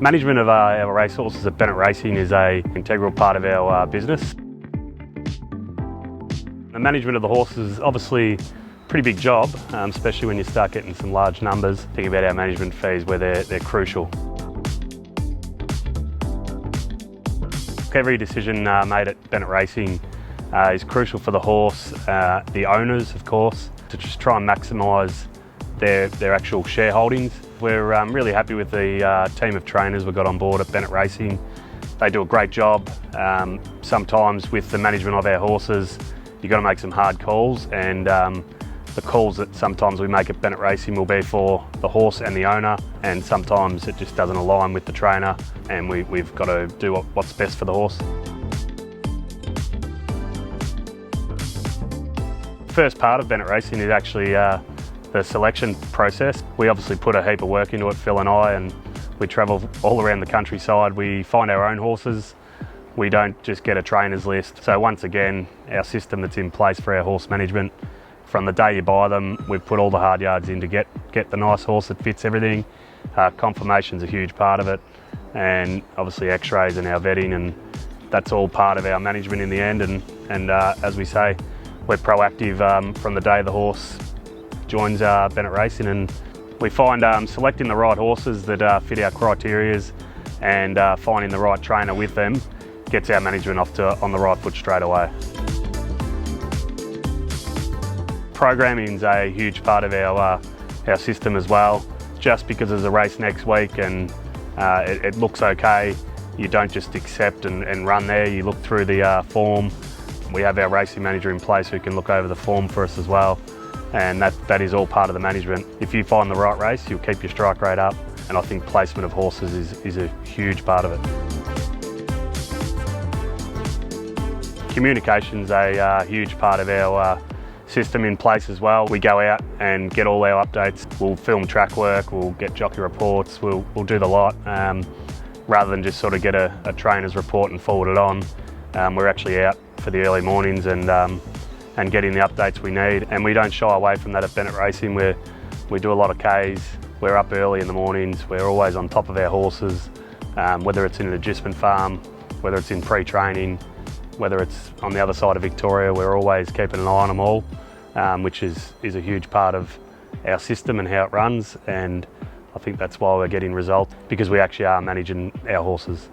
Management of our racehorses at Bennett Racing is an integral part of our business. The management of the horses is obviously a pretty big job, especially when you start getting some large numbers. Think about our management fees where they're crucial. Every decision made at Bennett Racing is crucial for the horse, the owners of course, to just try and maximise their actual shareholdings. We're really happy with the team of trainers we've got on board at Bennett Racing. They do a great job. Sometimes with the management of our horses, you've got to make some hard calls, and the calls that sometimes we make at Bennett Racing will be for the horse and the owner, and sometimes it just doesn't align with the trainer, and we've got to do what's best for the horse. The first part of Bennett Racing is actually the selection process. We obviously put a heap of work into it, Phil and I, and we travel all around the countryside. We find our own horses. We don't just get a trainer's list. So once again, our system that's in place for our horse management, from the day you buy them, we've put all the hard yards in to get the nice horse that fits everything. Confirmation's a huge part of it, and obviously x-rays and our vetting, and that's all part of our management in the end. And as we say, we're proactive from the day the horse joins Bennett Racing, and we find selecting the right horses that fit our criteria and finding the right trainer with them gets our management on the right foot straight away. Programming is a huge part of our system as well. Just because there's a race next week and it looks okay, you don't just accept and run there. You look through the form. We have our racing manager in place who can look over the form for us as well, and that is all part of the management. If you find the right race, you'll keep your strike rate up, and I think placement of horses is a huge part of it. Communication's a huge part of our system in place as well. We go out and get all our updates. We'll film track work, we'll get jockey reports, we'll do the lot. Rather than just sort of get a trainer's report and forward it on, we're actually out for the early mornings and getting the updates we need. And we don't shy away from that at Bennett Racing. We do a lot of Ks, we're up early in the mornings, we're always on top of our horses, whether it's in an agistment farm, whether it's in pre-training, whether it's on the other side of Victoria, we're always keeping an eye on them all, which is a huge part of our system and how it runs, and I think that's why we're getting results, because we actually are managing our horses.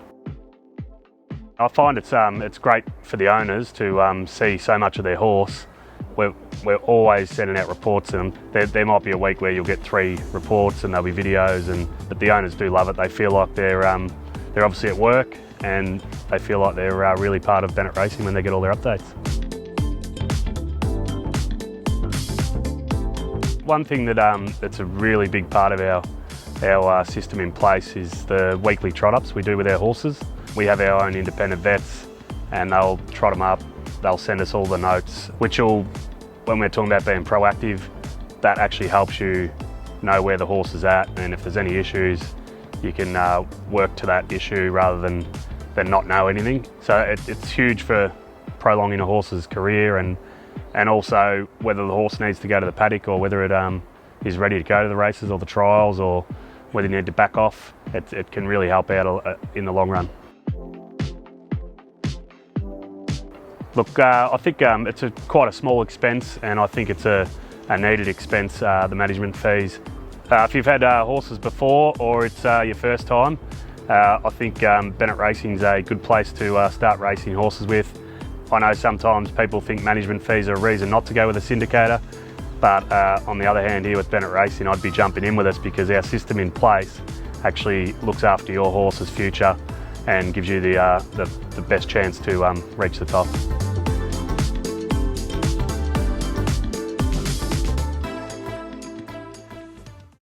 I find it's great for the owners to see so much of their horse. We're always sending out reports, and there might be a week where you'll get 3 reports and there'll be videos, but the owners do love it. They feel like they're obviously at work, and they feel like they're really part of Bennett Racing when they get all their updates. One thing that's a really big part of our system in place is the weekly trot-ups we do with our horses. We have our own independent vets, and they'll trot them up. They'll send us all the notes, which will, when we're talking about being proactive, that actually helps you know where the horse is at, and if there's any issues, you can work to that issue rather than not know anything. So it's huge for prolonging a horse's career, and also whether the horse needs to go to the paddock or whether it is ready to go to the races or the trials, or whether you need to back off. It can really help out in the long run. Look, I think it's quite a small expense, and I think it's a needed expense, the management fees. If you've had horses before, or it's your first time, I think Bennett Racing is a good place to start racing horses with. I know sometimes people think management fees are a reason not to go with a syndicator, but on the other hand, here with Bennett Racing, I'd be jumping in with us, because our system in place actually looks after your horse's future and gives you the best chance to reach the top.